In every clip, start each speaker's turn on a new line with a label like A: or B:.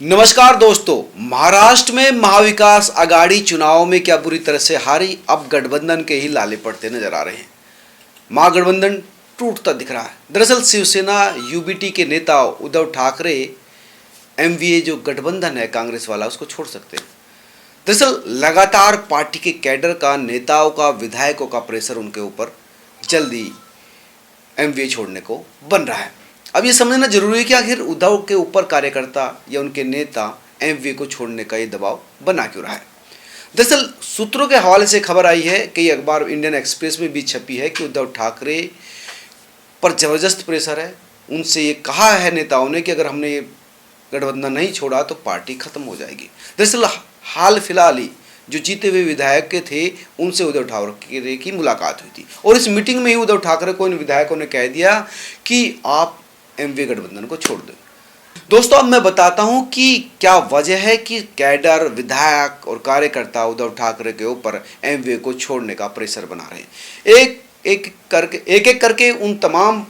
A: नमस्कार दोस्तों, महाराष्ट्र में महाविकास आघाड़ी चुनाव में क्या बुरी तरह से हारी। अब गठबंधन के ही लाले पड़ते नजर आ रहे हैं। महागठबंधन टूटता दिख रहा है। दरअसल शिवसेना यूबीटी के नेता उद्धव ठाकरे एमवीए जो गठबंधन है कांग्रेस वाला उसको छोड़ सकते हैं। दरअसल लगातार पार्टी के कैडर का, नेताओं का, विधायकों का प्रेशर उनके ऊपर जल्दी एमवीए छोड़ने को बन रहा है। अब ये समझना जरूरी है कि आखिर उद्धव के ऊपर कार्यकर्ता या उनके नेता एमवीए को छोड़ने का ये दबाव बना क्यों रहा है। दरअसल सूत्रों के हवाले से खबर आई है, कई अखबार इंडियन एक्सप्रेस में भी छपी है कि उद्धव ठाकरे पर जबरदस्त प्रेशर है। उनसे ये कहा है नेताओं ने कि अगर हमने ये गठबंधन नहीं छोड़ा तो पार्टी खत्म हो जाएगी। दरअसल हाल फिलहाल ही जो जीते हुए विधायक के थे उनसे उद्धव ठाकरे की मुलाकात हुई थी और इस मीटिंग में ही उद्धव ठाकरे को इन विधायकों ने कह दिया कि आप एमवीए गठबंधन को छोड़ दो। दोस्तों, अब मैं बताता हूं कि क्या वजह है कि कैडर, विधायक और कार्यकर्ता उद्धव ठाकरे के ऊपर एमवीए को छोड़ने का प्रेशर बना रहे हैं। एक एक करके उन तमाम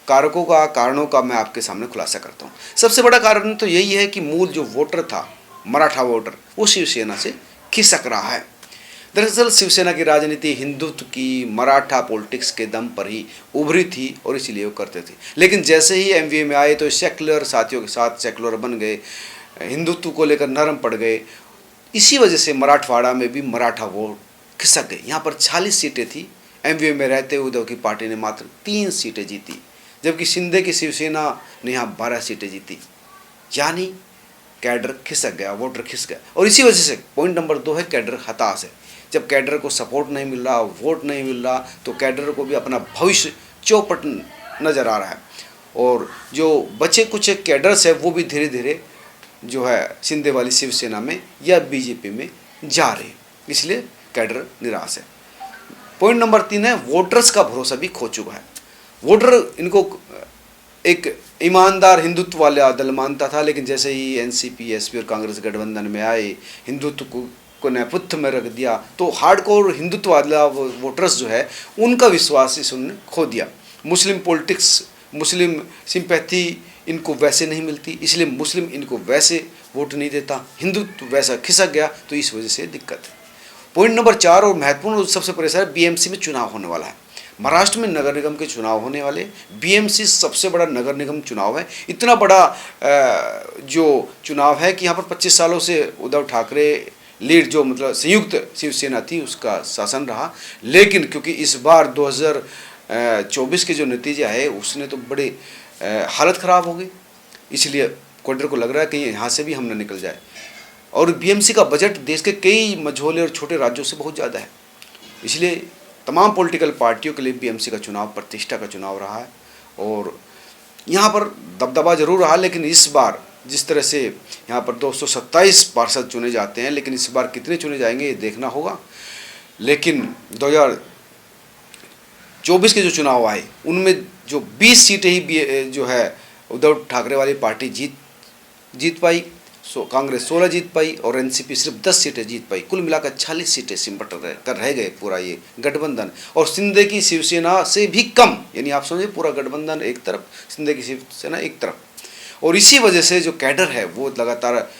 A: कारकों का, कारणों का मैं आपके सामने खुलासा करता हूं। सबसे बड़ा कारण तो यही है कि मूल जो वोटर था, मराठा वोटर, वो शिवसेना से खिसक रहा है। दरअसल शिवसेना की राजनीति हिंदुत्व की, मराठा पॉलिटिक्स के दम पर ही उभरी थी और इसीलिए वो करते थे। लेकिन जैसे ही एमवीए में आए तो सेक्युलर साथियों के साथ सेक्युलर बन गए, हिंदुत्व को लेकर नरम पड़ गए। इसी वजह से मराठवाड़ा में भी मराठा वोट खिसक गए। यहाँ पर 40 सीटें थी। एमवीए में रहते हुए उद्धव की पार्टी ने मात्र 3 सीटें जीती, जबकि शिंदे की शिवसेना ने यहाँ 12 सीटें जीती। यानी कैडर खिसक गया, वोटर खिस गया। और इसी वजह से पॉइंट नंबर 2 है, कैडर हताश है। जब कैडर को सपोर्ट नहीं मिल रहा, वोट नहीं मिल रहा, तो कैडर को भी अपना भविष्य चौपट नज़र आ रहा है। और जो बचे कुछ कैडर्स है वो भी धीरे धीरे जो है शिंदे वाली शिवसेना में या बीजेपी में जा रहे हैं, इसलिए कैडर निराश है। पॉइंट नंबर 3 है, वोटर्स का भरोसा भी खो चुका है। वोटर इनको एक ईमानदार हिंदुत्व वाला दल मानता था, लेकिन जैसे ही एनसीपी, एसपी और कांग्रेस गठबंधन में आए, हिंदुत्व को नेपथ्य में रख दिया, तो हार्डकोर हिंदुत्व वाला वोटर्स जो है उनका विश्वास इसने खो दिया। मुस्लिम पॉलिटिक्स, मुस्लिम सिंपैथी इनको वैसे नहीं मिलती, इसलिए मुस्लिम इनको वैसे वोट नहीं देता, हिंदुत्व वैसा खिसक गया, तो इस वजह से दिक्कत है। पॉइंट नंबर 4 और महत्वपूर्ण सबसे प्रेशर है, बीएमसी में चुनाव होने वाला है। महाराष्ट्र में नगर निगम के चुनाव होने वाले। बीएमसी सबसे बड़ा नगर निगम चुनाव है। इतना बड़ा जो चुनाव है कि यहाँ पर 25 सालों से उद्धव ठाकरे लीड, जो मतलब संयुक्त शिवसेना थी, उसका शासन रहा। लेकिन क्योंकि इस बार 2024 के जो नतीजा है उसने तो बड़े हालत ख़राब हो गई, इसलिए कैडर को लग रहा है कि यहाँ से भी हम न निकल जाए। और बीएमसी का बजट देश के कई मझोले और छोटे राज्यों से बहुत ज़्यादा है, इसलिए तमाम पॉलिटिकल पार्टियों के लिए बीएमसी का चुनाव प्रतिष्ठा का चुनाव रहा है। और यहाँ पर दबदबा जरूर रहा, लेकिन इस बार जिस तरह से यहाँ पर 227 पार्षद चुने जाते हैं, लेकिन इस बार कितने चुने जाएंगे ये देखना होगा। लेकिन 2024 के जो चुनाव आए उनमें जो 20 सीटें ही जो है उद्धव ठाकरे वाली पार्टी जीत पाई, कांग्रेस 16 जीत पाई और एनसीपी सिर्फ 10 सीटें जीत पाई। कुल मिलाकर 40 सीटें सिमट कर रह गए पूरा ये गठबंधन। और शिंदे की शिवसेना से भी कम, यानी आप समझिए पूरा गठबंधन एक तरफ, शिंदे की शिवसेना एक तरफ। और इसी वजह से जो कैडर है वो लगातार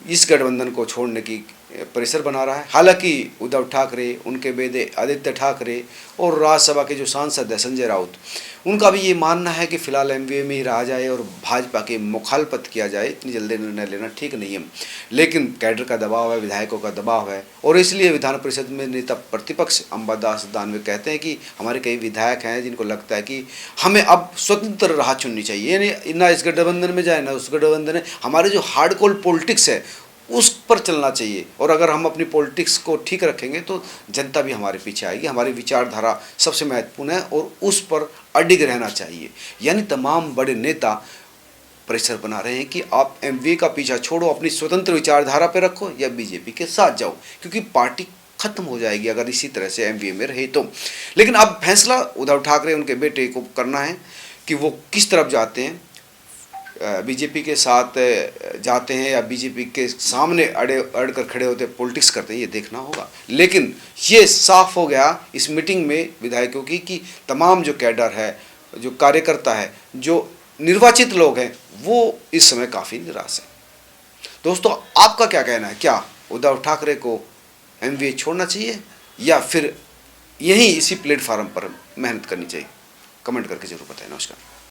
A: इस गठबंधन को छोड़ने की प्रेशर बना रहा है। हालांकि उद्धव ठाकरे, उनके बेटे आदित्य ठाकरे और राज्यसभा के जो सांसद है संजय राउत, उनका भी ये मानना है कि फिलहाल एमवीए में ही रहा जाए और भाजपा की मुखालफत किया जाए। इतनी जल्दी निर्णय लेना ठीक नहीं है। लेकिन कैडर का दबाव है, विधायकों का दबाव है, और इसलिए विधान परिषद में नेता प्रतिपक्ष अंबादास दानवे कहते हैं कि हमारे कई विधायक हैं जिनको लगता है कि हमें अब स्वतंत्र राह चुननी चाहिए, यानी ना इस गठबंधन में जाए ना उस गठबंधन में। हमारे जो हार्डकोर पॉलिटिक्स है उस पर चलना चाहिए, और अगर हम अपनी पॉलिटिक्स को ठीक रखेंगे तो जनता भी हमारे पीछे आएगी। हमारी विचारधारा सबसे महत्वपूर्ण है और उस पर अडिग रहना चाहिए। यानी तमाम बड़े नेता प्रेशर बना रहे हैं कि आप एमवीए का पीछा छोड़ो, अपनी स्वतंत्र विचारधारा पर रखो या बीजेपी के साथ जाओ, क्योंकि पार्टी खत्म हो जाएगी अगर इसी तरह से एमवीए में रहे तो। लेकिन अब फैसला उद्धव ठाकरे, उनके बेटे को करना है कि वो किस तरफ जाते हैं, बीजेपी के साथ जाते हैं या बीजेपी के सामने अड़ कर खड़े होते पॉलिटिक्स करते हैं, ये देखना होगा। लेकिन ये साफ हो गया इस मीटिंग में विधायकों की कि तमाम जो कैडर है, जो कार्यकर्ता है, जो निर्वाचित लोग हैं, वो इस समय काफ़ी निराश हैं। दोस्तों, आपका क्या कहना है? क्या उद्धव ठाकरे को एमवीए छोड़ना चाहिए या फिर यहीं इसी प्लेटफार्म पर मेहनत करनी चाहिए? कमेंट करके जरूर बताएं। नमस्कार।